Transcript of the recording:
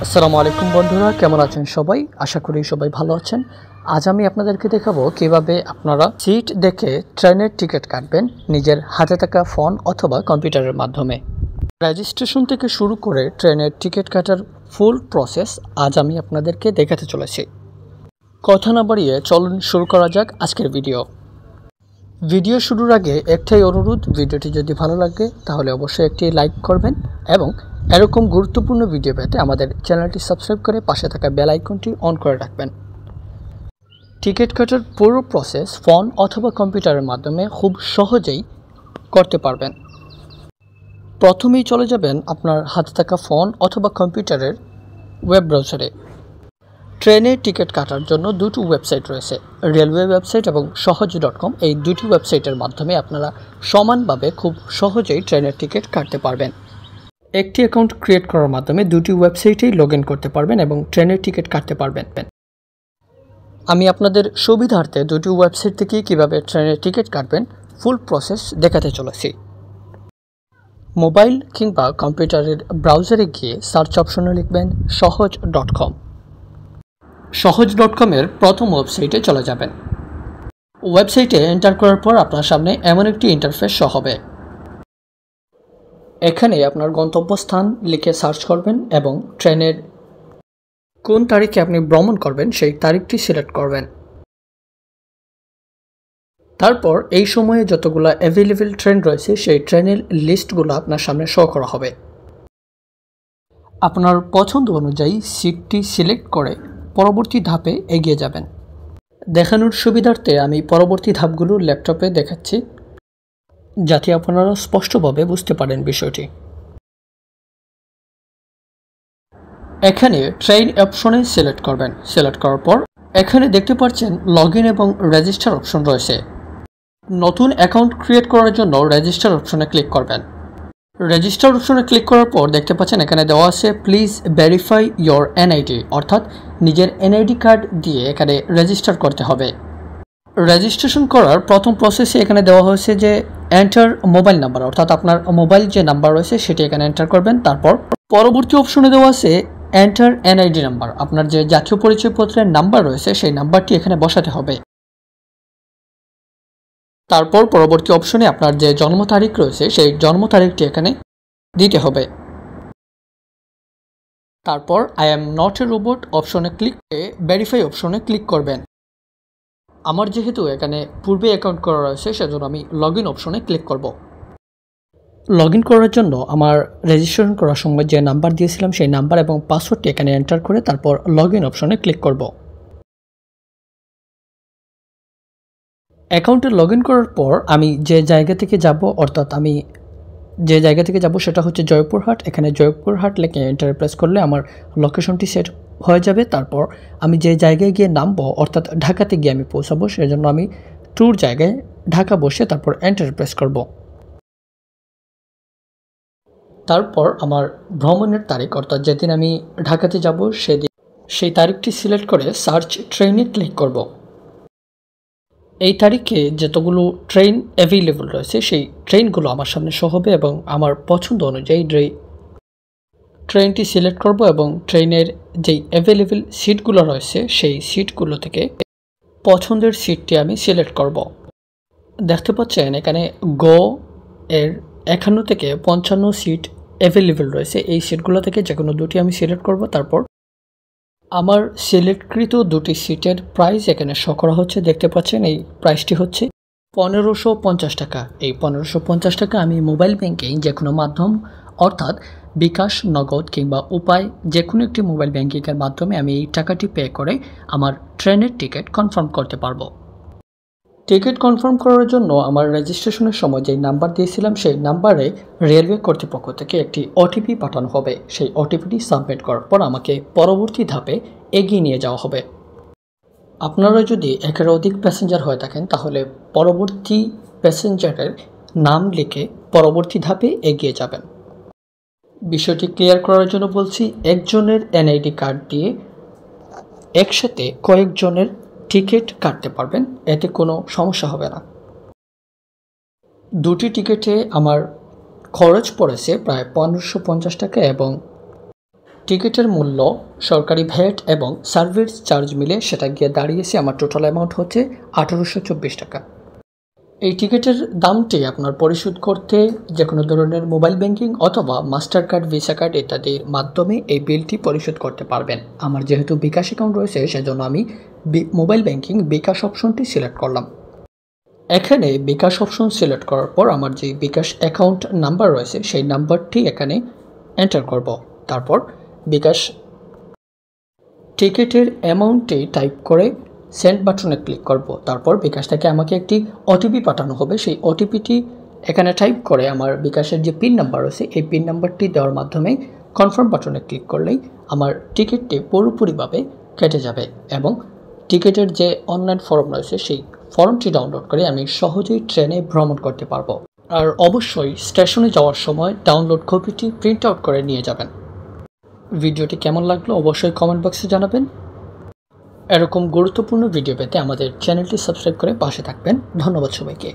আসসালামু আলাইকুম বন্ধুরা, কেমন আছেন সবাই? আশা করি সবাই ভালো আছেন। আজ আমি আপনাদেরকে দেখাবো কিভাবে আপনারা সিট দেখে ট্রেনের টিকিট কাটবেন নিজের হাতে থাকা ফোন অথবা কম্পিউটারের মাধ্যমে। রেজিস্ট্রেশন থেকে শুরু করে ট্রেনের টিকিট কাটার ফুল প্রসেস আজ আমি আপনাদেরকে দেখাতে চলেছি। কথা না বাড়িয়ে চলুন শুরু করা যাক আজকের ভিডিও শুরুর আগে একটাই অনুরোধ, ভিডিওটি যদি ভালো লাগে তাহলে অবশ্যই একটি লাইক করবেন এবং এরকম গুরুত্বপূর্ণ ভিডিও পেতে আমাদের চ্যানেলটি সাবস্ক্রাইব করে পাশে থাকা বেল আইকনটি অন করে রাখবেন। টিকিট কাটার পুরো প্রসেস ফোন অথবা কম্পিউটারের মাধ্যমে খুব সহজেই করতে পারবেন। প্রথমেই চলে যাবেন আপনার হাতে থাকা ফোন অথবা কম্পিউটারের ওয়েব ব্রাউজারে। ট্রেনের টিকিট কাটার জন্য দুটো ওয়েবসাইট রয়েছে, রেলওয়ে ওয়েবসাইট এবং সহজ.com। এই দুটি ওয়েবসাইটের মাধ্যমে আপনারা সমানভাবে খুব সহজেই ট্রেনের টিকিট কাটতে পারবেন। একটি অ্যাকাউন্ট ক্রিয়েট করার মাধ্যমে দুটি ওয়েবসাইটেই লগ ইন করতে পারবেন এবং ট্রেনের টিকিট কাটতে পারবেন। আমি আপনাদের সুবিধার্থে দুটি ওয়েবসাইট থেকেই কীভাবে ট্রেনের টিকিট কাটবেন ফুল প্রসেস দেখাতে চলেছি। মোবাইল কিংবা কম্পিউটারের ব্রাউজারে গিয়ে সার্চ অপশনে লিখবেন সহজ.com। সহজ.com-এর প্রথম ওয়েবসাইটে চলে যাবেন। ওয়েবসাইটে এন্টার করার পর আপনার সামনে এমন একটি ইন্টারফেস শো হবে। এখানে আপনার গন্তব্যস্থান লিখে সার্চ করবেন এবং ট্রেনের কোন তারিখে আপনি ভ্রমণ করবেন সেই তারিখটি সিলেক্ট করবেন। তারপর এই সময়ে যতগুলো অ্যাভেলেবল ট্রেন রয়েছে সেই ট্রেনের লিস্টগুলো আপনার সামনে শো করা হবে। আপনার পছন্দ অনুযায়ী সিটটি সিলেক্ট করে পরবর্তী ধাপে এগিয়ে যাবেন। দেখানোর সুবিধার্থে আমি পরবর্তী ধাপগুলো ল্যাপটপে দেখাচ্ছি যাতে আপনারা স্পষ্টভাবে বুঝতে পারেন বিষয়টি। এখানে ট্রেন অপশনে সিলেক্ট করবেন। সিলেক্ট করার পর এখানে দেখতে পাচ্ছেন লগ ইন এবং রেজিস্টার অপশন রয়েছে। নতুন অ্যাকাউন্ট ক্রিয়েট করার জন্য রেজিস্টার অপশনে ক্লিক করবেন। রেজিস্টার অপশনে ক্লিক করার পর দেখতে পাচ্ছেন এখানে দেওয়া আছে প্লিজ ভেরিফাই ইয়োর এনআইডি, অর্থাৎ নিজের এনআইডি কার্ড দিয়ে এখানে রেজিস্টার করতে হবে। রেজিস্ট্রেশন করার প্রথম প্রসেসে এখানে দেওয়া হয়েছে যে এন্টার মোবাইল নাম্বার, অর্থাৎ আপনার মোবাইল যে নাম্বার রয়েছে সেটি এখানে এন্টার করবেন। তারপর পরবর্তী অপশনে দেওয়া আছে এন্টার এনআইডি নাম্বার, আপনার যে জাতীয় পরিচয়পত্রের নাম্বার রয়েছে সেই নাম্বারটি এখানে বসাতে হবে। তারপর পরবর্তী অপশনে আপনার যে জন্ম তারিখ রয়েছে সেই জন্ম তারিখটি এখানে দিতে হবে। তারপর I am not a robot অপশনে ক্লিক করে ভেরিফাই অপশনে ক্লিক করবেন। আমার যেহেতু এখানে পূর্বে অ্যাকাউন্ট করা রয়েছে সেজন্য আমি লগ ইন অপশনে ক্লিক করব। লগ ইন করার জন্য আমার রেজিস্ট্রেশন করার সময় যে নাম্বার দিয়েছিলাম সেই নাম্বার এবং পাসওয়ার্ডটি এখানে এন্টার করে তারপর লগ ইন অপশনে ক্লিক করব। অ্যাকাউন্টে লগ ইন করার পর আমি যে জায়গা থেকে যাব, অর্থাৎ আমি যে জায়গা থেকে যাব সেটা হচ্ছে জয়পুরহাট। এখানে জয়পুরহাট লিখে এন্টার প্রেস করলে আমার লোকেশনটি সেট হয়ে যাবে। তারপর আমি যে জায়গায় গিয়ে নামবো, অর্থাৎ ঢাকাতে গিয়ে আমি পৌঁছাবো, সেজন্য আমি ট্যুর জায়গায় ঢাকা বসে তারপর এন্টার প্রেস করব। তারপর আমার ভ্রমণের তারিখ, অর্থাৎ যেদিন আমি ঢাকাতে যাব সেই তারিখটি সিলেক্ট করে সার্চ ট্রেনে ক্লিক করব। এই তারিখে যতগুলো ট্রেন অ্যাভেলেবল রয়েছে সেই ট্রেনগুলো আমার সামনে শো হবে এবং আমার পছন্দ অনুযায়ী ট্রেনটি সিলেক্ট করব এবং ট্রেনের যেই অ্যাভেলেবল সিটগুলো রয়েছে সেই সিটগুলো থেকে পছন্দের সিটটি আমি সিলেক্ট করব। দেখতে পাচ্ছেন এখানে গো এর 51 থেকে 55 সিট অ্যাভেলেবল রয়েছে। এই সিটগুলো থেকে যে কোনো দুটি আমি সিলেক্ট করব। তারপর আমার সিলেক্টকৃত দুটি সিটের প্রাইস এখানে শো করা হচ্ছে। দেখতে পাচ্ছেন এই প্রাইসটি হচ্ছে 1550 টাকা। এই 1550 টাকা আমি মোবাইল ব্যাংকিং যে কোনো মাধ্যম, অর্থাৎ বিকাশ, নগদ কিংবা উপায় যে কোনো একটি মোবাইল ব্যাংকিংয়ের মাধ্যমে আমি এই টাকাটি পে করে আমার ট্রেনের টিকিট কনফার্ম করতে পারবো। টিকিট কনফার্ম করার জন্য আমার রেজিস্ট্রেশনের সময় যে নাম্বার দিয়েছিলাম সেই নাম্বারে রেলওয়ে কর্তৃপক্ষ থেকে একটি ওটিপি পাঠানো হবে। সেই ওটিপিটি সাবমিট করার পর আমাকে পরবর্তী ধাপে এগিয়ে নিয়ে যাওয়া হবে। আপনারা যদি একের অধিক প্যাসেঞ্জার হয়ে থাকেন তাহলে পরবর্তী প্যাসেঞ্জারের নাম লিখে পরবর্তী ধাপে এগিয়ে যাবেন। বিষয়টি ক্লিয়ার করার জন্য বলছি, একজনের এনআইডি কার্ড দিয়ে একসাথে কয়েকজনের টিকিট কাটতে পারবেন, এতে কোনো সমস্যা হবে না। দুটি টিকিটে আমার খরচ পড়েছে প্রায় 1550 টাকা এবং টিকিটের মূল্য সরকারি ভ্যাট এবং সার্ভিস চার্জ মিলে সেটা গিয়ে দাঁড়িয়েছে আমার টোটাল অ্যামাউন্ট হচ্ছে 1824 টাকা। এই টিকিটের দামটি আপনার পরিশোধ করতে যে কোনো ধরনের মোবাইল ব্যাংকিং অথবা মাস্টার কার্ড, ভিসা কার্ড ইত্যাদির মাধ্যমে এই বিলটি পরিশোধ করতে পারবেন। আমার যেহেতু বিকাশ অ্যাকাউন্ট রয়েছে সেজন্য আমি মোবাইল ব্যাংকিং বিকাশ অপশনটি সিলেক্ট করলাম। এখানে বিকাশ অপশন সিলেক্ট করার পর আমার যে বিকাশ অ্যাকাউন্ট নাম্বার রয়েছে সেই নাম্বারটি এখানে এন্টার করব। তারপর বিকাশ টিকিটের অ্যামাউন্টটি টাইপ করে সেন্ড বাটনে ক্লিক করব। তারপর বিকাশ থেকে আমাকে একটি ওটিপি পাঠানো হবে, সেই ওটিপিটি এখানে টাইপ করে আমার বিকাশের যে পিন নাম্বার রয়েছে এই পিন নাম্বারটি দেওয়ার মাধ্যমে কনফার্ম বাটনে ক্লিক করলেই আমার টিকিটটি পুরোপুরিভাবে কেটে যাবে এবং টিকিটের যে অনলাইন ফর্ম রয়েছে সেই ফর্মটি ডাউনলোড করে আমি সহজেই ট্রেনে ভ্রমণ করতে পারবো। আর অবশ্যই স্টেশনে যাওয়ার সময় ডাউনলোড কপিটি প্রিন্ট আউট করে নিয়ে যাবেন। ভিডিওটি কেমন লাগলো অবশ্যই কমেন্ট বক্সে জানাবেন। এরকম গুরুত্বপূর্ণ ভিডিও পেতে আমাদের চ্যানেলটি সাবস্ক্রাইব করে পাশে থাকবেন। ধন্যবাদ সবাইকে।